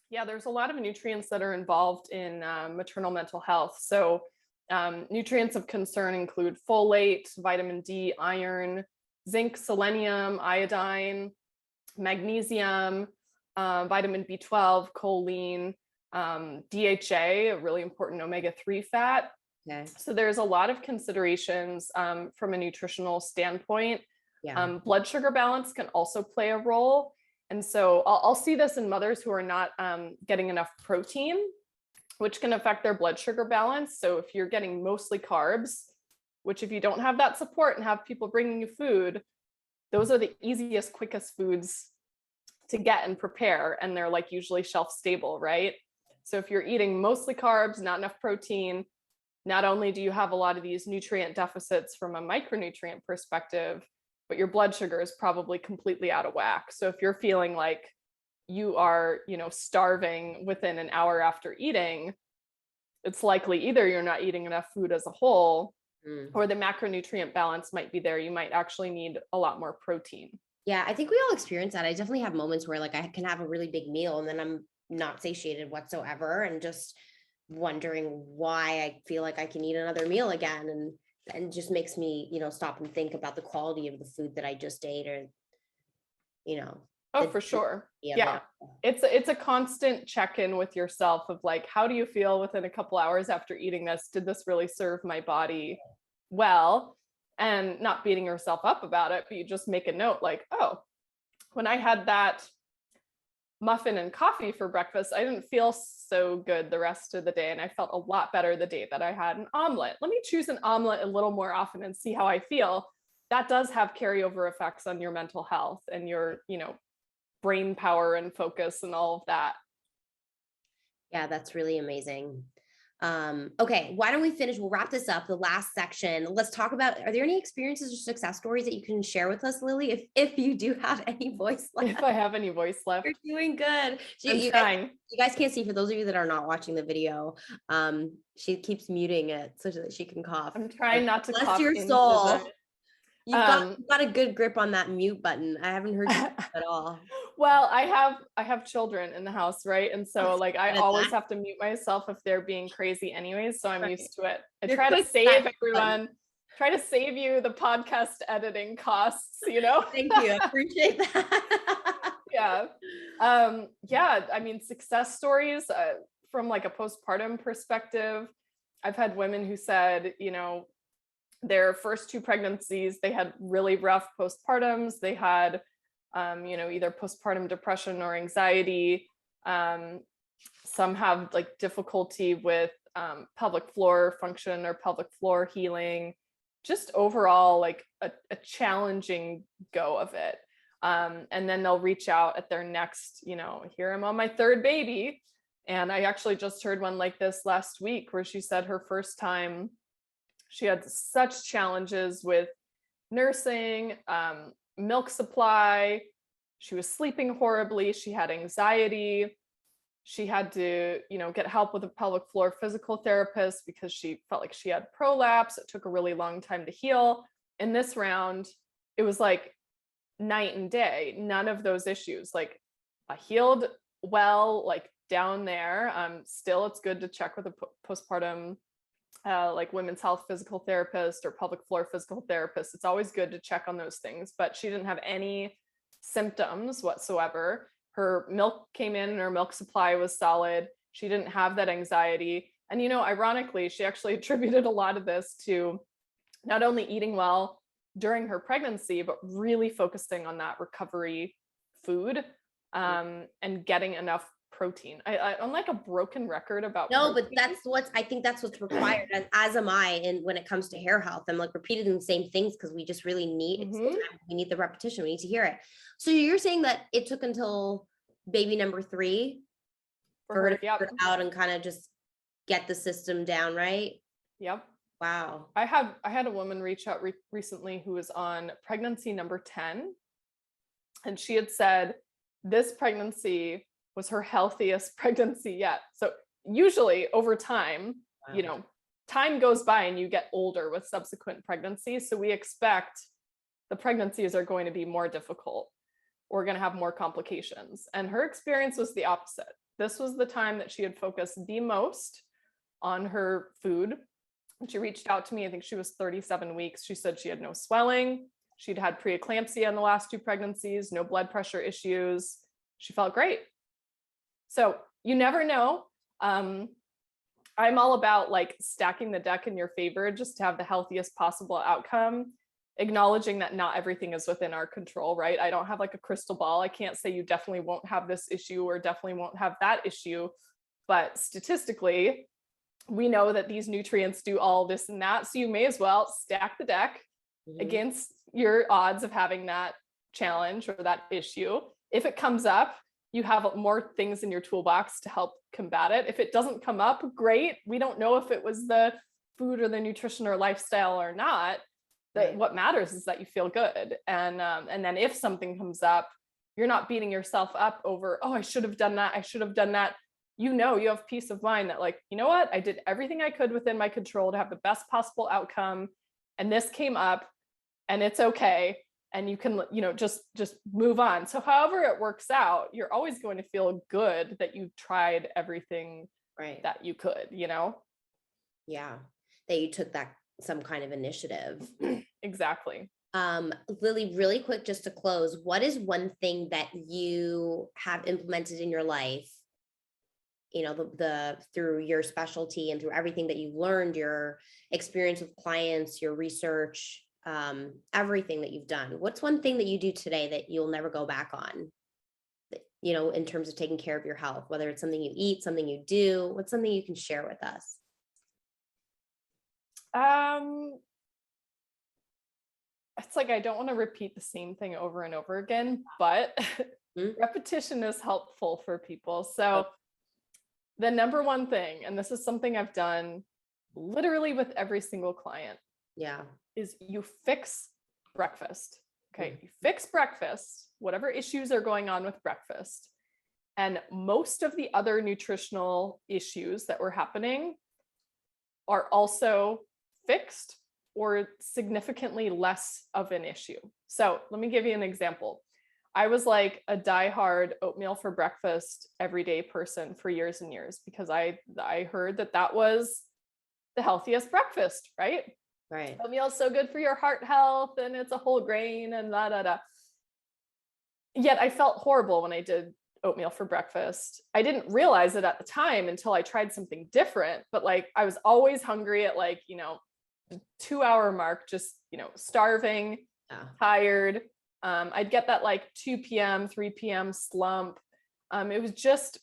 Speaker 2: Yeah, there's a lot of nutrients that are involved in maternal mental health. So nutrients of concern include folate, vitamin D, iron, zinc, selenium, iodine, magnesium, vitamin B12, choline, DHA, a really important omega-3 fat.
Speaker 1: Okay.
Speaker 2: So there's a lot of considerations from a nutritional standpoint.
Speaker 1: Yeah.
Speaker 2: Blood sugar balance can also play a role. And so I'll see this in mothers who are not getting enough protein, which can affect their blood sugar balance. So if you're getting mostly carbs, which if you don't have that support and have people bringing you food, those are the easiest, quickest foods to get and prepare. And they're like usually shelf stable, right? So if you're eating mostly carbs, not enough protein, not only do you have a lot of these nutrient deficits from a micronutrient perspective, but your blood sugar is probably completely out of whack. So if you're feeling like you are, starving within an hour after eating, it's likely either you're not eating enough food as a whole, or the macronutrient balance might be there. You might actually need a lot more protein.
Speaker 1: Yeah, I think we all experience that. I definitely have moments where I can have a really big meal and then I'm not satiated whatsoever and just wondering why I feel like I can eat another meal again, and just makes me, stop and think about the quality of the food that I just ate, or
Speaker 2: Oh, for sure. Yeah. It's a constant check-in with yourself of like, how do you feel within a couple hours after eating this? Did this really serve my body well? And not beating yourself up about it, but you just make a note like, oh, when I had that muffin and coffee for breakfast, I didn't feel so good the rest of the day. And I felt a lot better the day that I had an omelet. Let me choose an omelet a little more often and see how I feel. That does have carryover effects on your mental health and your, brain power and focus and all of that.
Speaker 1: Yeah, that's really amazing. Okay, why don't we finish? We'll wrap this up. The last section. Let's talk about, are there any experiences or success stories that you can share with us, Lily? If you do have any voice left.
Speaker 2: If I have any voice left.
Speaker 1: You're doing good.
Speaker 2: I'm trying.
Speaker 1: You guys can't see, for those of you that are not watching the video, she keeps muting it so that she can cough.
Speaker 2: I'm trying not to
Speaker 1: Bless
Speaker 2: cough.
Speaker 1: your soul. You've got a good grip on that mute button. I haven't heard you at all.
Speaker 2: Well, I have children in the house, right? And so I always have to mute myself if they're being crazy anyways. So I'm used to it. I try to save everyone, try to save you the podcast editing costs,
Speaker 1: Thank you. I appreciate that.
Speaker 2: Yeah. Success stories from like a postpartum perspective. I've had women who said, their first two pregnancies, they had really rough postpartums. They had, either postpartum depression or anxiety. Some have like difficulty with pelvic floor function or pelvic floor healing, just overall like a challenging go of it. And then they'll reach out at their next, here I'm on my third baby. And I actually just heard one like this last week where she said her first time she had such challenges with nursing, milk supply. She was sleeping horribly. She had anxiety. She had to, get help with a pelvic floor physical therapist because she felt like she had prolapse. It took a really long time to heal. In this round, it was like night and day. None of those issues. Like I healed well, like down there. Still, it's good to check with a postpartum like women's health physical therapist or pelvic floor physical therapist. It's always good to check on those things, but she didn't have any symptoms whatsoever. Her milk came in and her milk supply was solid. She didn't have that anxiety. And, ironically, she actually attributed a lot of this to not only eating well during her pregnancy, but really focusing on that recovery food and getting enough protein. I'm like a broken record about
Speaker 1: no,
Speaker 2: protein.
Speaker 1: but I think that's what's required, as am I. And when it comes to hair health, I'm like repeating the same things because we just really need we need the repetition. We need to hear it. So you're saying that it took until baby number 3 for her to figure it out and kind of just get the system down, right?
Speaker 2: Yep.
Speaker 1: Wow.
Speaker 2: I had a woman reach out recently who was on pregnancy number 10, and she had said this pregnancy was her healthiest pregnancy yet. So usually over time, time goes by and you get older with subsequent pregnancies. So we expect the pregnancies are going to be more difficult. We're going to have more complications. And her experience was the opposite. This was the time that she had focused the most on her food. And she reached out to me, I think she was 37 weeks. She said she had no swelling. She'd had preeclampsia in the last 2 pregnancies, no blood pressure issues. She felt great. So you never know. I'm all about like stacking the deck in your favor just to have the healthiest possible outcome, acknowledging that not everything is within our control, right? I don't have like a crystal ball. I can't say you definitely won't have this issue or definitely won't have that issue. But statistically, we know that these nutrients do all this and that. So you may as well stack the deck against your odds of having that challenge or that issue. If it comes up, you have more things in your toolbox to help combat it. If it doesn't come up, great. We don't know if it was the food or the nutrition or lifestyle or not. That what matters is that you feel good. And then if something comes up, you're not beating yourself up over, oh, I should have done that. I should have done that. You have peace of mind that like, you know what? I did everything I could within my control to have the best possible outcome. And this came up and it's okay. And you can, just move on. So however it works out, you're always going to feel good that you tried everything that you could,
Speaker 1: Yeah. That you took some kind of initiative.
Speaker 2: Exactly.
Speaker 1: Lily, really quick, just to close, what is one thing that you have implemented in your life, through your specialty and through everything that you've learned, your experience with clients, your research, everything that you've done? What's one thing that you do today that you'll never go back on, in terms of taking care of your health, whether it's something you eat, something you do? What's something you can share with us?
Speaker 2: It's like I don't want to repeat the same thing over and over again, but repetition is helpful for people. So the number one thing, and this is something I've done literally with every single client, is you fix breakfast. Okay, you fix breakfast, whatever issues are going on with breakfast. And most of the other nutritional issues that were happening are also fixed or significantly less of an issue. So let me give you an example. I was like a diehard oatmeal for breakfast everyday person for years and years because I heard that was the healthiest breakfast, right?
Speaker 1: Right.
Speaker 2: Oatmeal is so good for your heart health and it's a whole grain and da da da. Yet I felt horrible when I did oatmeal for breakfast. I didn't realize it at the time until I tried something different, but like I was always hungry at like, the 2-hour mark, just, starving, tired. I'd get that like 2 p.m., 3 p.m. slump. It was just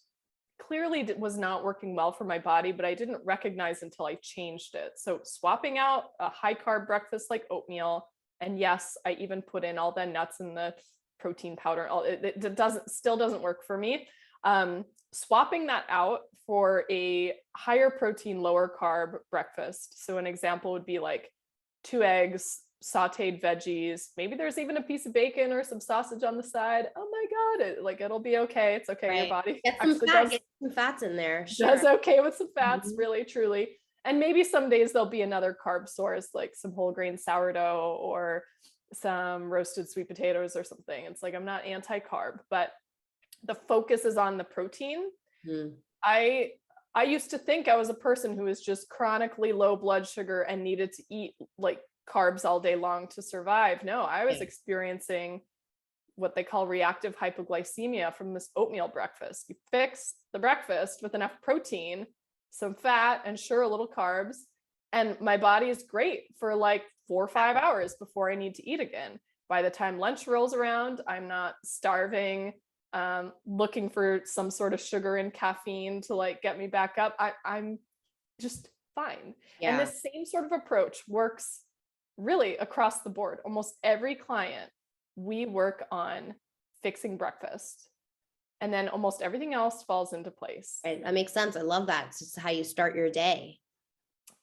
Speaker 2: clearly was not working well for my body, but I didn't recognize until I changed it. So swapping out a high carb breakfast like oatmeal, and yes, I even put in all the nuts and the protein powder. It still doesn't work for me. Swapping that out for a higher protein, lower carb breakfast. So an example would be like 2 eggs, sauteed veggies, maybe there's even a piece of bacon or some sausage on the side. Oh my God, it'll be okay. It's okay. Your body
Speaker 1: Get some fat, get some fats in there. Sure.
Speaker 2: Does okay with some fats, really, truly. And maybe some days there'll be another carb source, like some whole grain sourdough or some roasted sweet potatoes or something. It's like, I'm not anti-carb, but the focus is on the protein. I used to think I was a person who was just chronically low blood sugar and needed to eat like carbs all day long to survive. No, I was experiencing what they call reactive hypoglycemia from this oatmeal breakfast. You fix the breakfast with enough protein, some fat, and sure, a little carbs. And my body is great for like 4 or 5 hours before I need to eat again. By the time lunch rolls around, I'm not starving, looking for some sort of sugar and caffeine to like get me back up. I'm just fine. And this same sort of approach works really across the board. Almost every client, we work on fixing breakfast, and then almost everything else falls into place.
Speaker 1: Right. That makes sense. I love that. It's just how you start your day.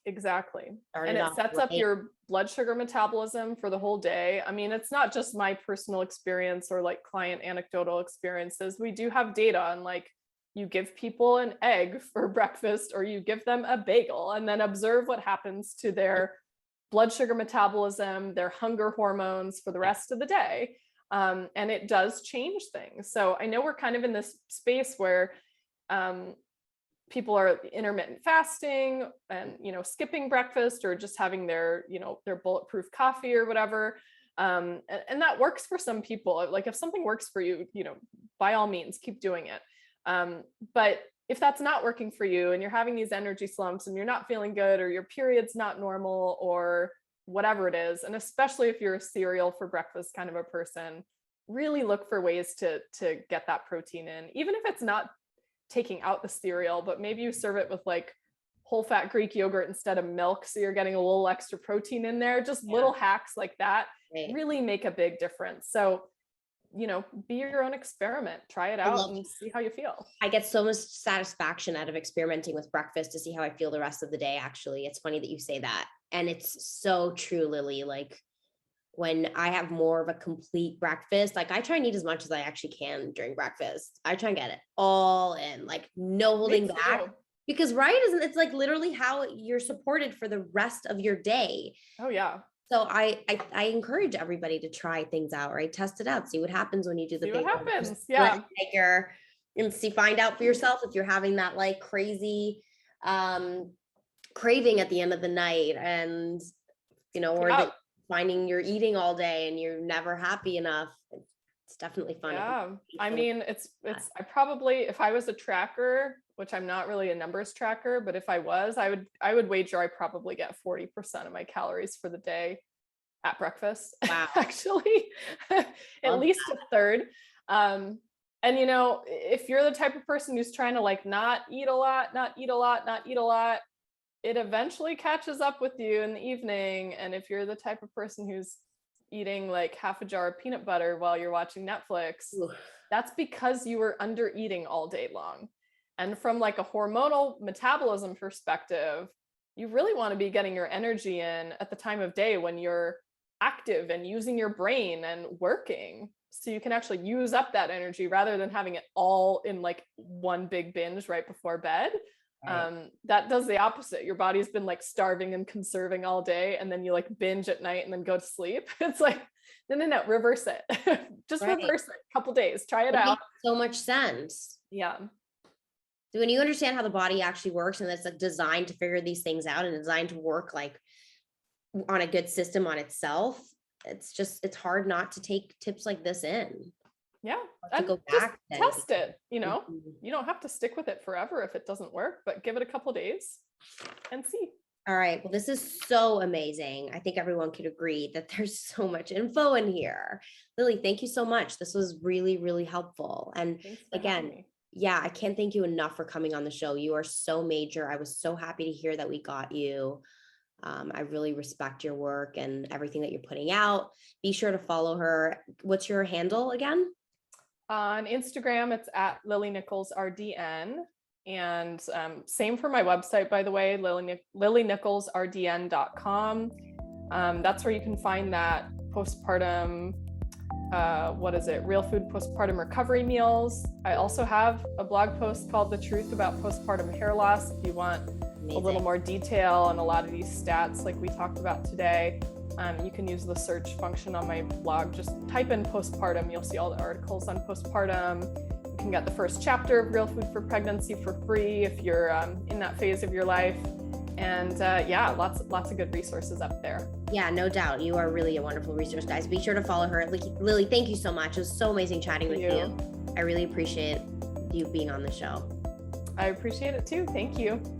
Speaker 2: Exactly. And it sets up your blood sugar metabolism for the whole day. I mean, it's not just my personal experience or like client anecdotal experiences. We do have data on like, you give people an egg for breakfast or you give them a bagel, and then observe what happens to their blood sugar metabolism, their hunger hormones for the rest of the day. And it does change things. So I know we're kind of in this space where people are intermittent fasting and, skipping breakfast or just having their bulletproof coffee or whatever. And that works for some people. Like if something works for you, by all means, keep doing it. But if that's not working for you and you're having these energy slumps and you're not feeling good or your period's not normal or whatever it is, and especially if you're a cereal for breakfast kind of a person, really look for ways to get that protein in, even if it's not taking out the cereal, but maybe you serve it with like whole fat Greek yogurt instead of milk. So you're getting a little extra protein in there. Just little hacks like that really make a big difference. So be your own experiment, try it out and see how you feel.
Speaker 1: I get so much satisfaction out of experimenting with breakfast to see how I feel the rest of the day. Actually, it's funny that you say that. And it's so true, Lily. Like when I have more of a complete breakfast, like I try and eat as much as I actually can during breakfast. I try and get it all in, like no holding back. Because it's like literally how you're supported for the rest of your day.
Speaker 2: Oh yeah.
Speaker 1: So I encourage everybody to try things out, right? Test it out. See what happens when you do the
Speaker 2: see
Speaker 1: big
Speaker 2: what happens. Yeah.
Speaker 1: And find out for yourself if you're having that like crazy craving at the end of the night, and or finding you're eating all day and you're never happy enough. It's definitely fun.
Speaker 2: Yeah. I mean, I probably, if I was a tracker, which I'm not really a numbers tracker, but if I was, I would wager I probably get 40% of my calories for the day at breakfast.
Speaker 1: Wow.
Speaker 2: Actually, at least a third. And if you're the type of person who's trying to like not eat a lot, it eventually catches up with you in the evening. And if you're the type of person who's eating like half a jar of peanut butter while you're watching Netflix, that's because you were under eating all day long. And from like a hormonal metabolism perspective, you really want to be getting your energy in at the time of day when you're active and using your brain and working, so you can actually use up that energy rather than having it all in like one big binge right before bed. Right. That does the opposite. Your body's been like starving and conserving all day, and then you like binge at night and then go to sleep. It's like, no, reverse it. Just reverse it. A couple days, try it out.
Speaker 1: Makes so much sense.
Speaker 2: Yeah.
Speaker 1: When you understand how the body actually works, and it's like designed to figure these things out and designed to work like on a good system on itself, it's hard not to take tips like this in.
Speaker 2: Yeah.
Speaker 1: To go back,
Speaker 2: test it. You don't have to stick with it forever if it doesn't work, but give it a couple days and see.
Speaker 1: All right. Well, this is so amazing. I think everyone could agree that there's so much info in here. Lily, thank you so much. This was really, really helpful. And again, Yeah, I can't thank you enough for coming on the show. You are so major. I was so happy to hear that we got you. I really respect your work and everything that you're putting out. Be sure to follow her. What's your handle again?
Speaker 2: On Instagram, it's at Lily Nichols RDN. And same for my website, by the way, lilynicholsrdn.com. That's where you can find that postpartum, real food postpartum recovery meals. I also have a blog post called The Truth About Postpartum Hair Loss if you want a little more detail on a lot of these stats like we talked about today. You can use the search function on my blog. Just type in postpartum. You'll see all the articles on postpartum. You can get the first chapter of Real Food for Pregnancy for free if you're in that phase of your life. And yeah, lots of good resources up there.
Speaker 1: Yeah, no doubt. You are really a wonderful resource, guys. Be sure to follow her. Lily, thank you so much. It was so amazing chatting with you. I really appreciate you being on the show.
Speaker 2: I appreciate it too. Thank you.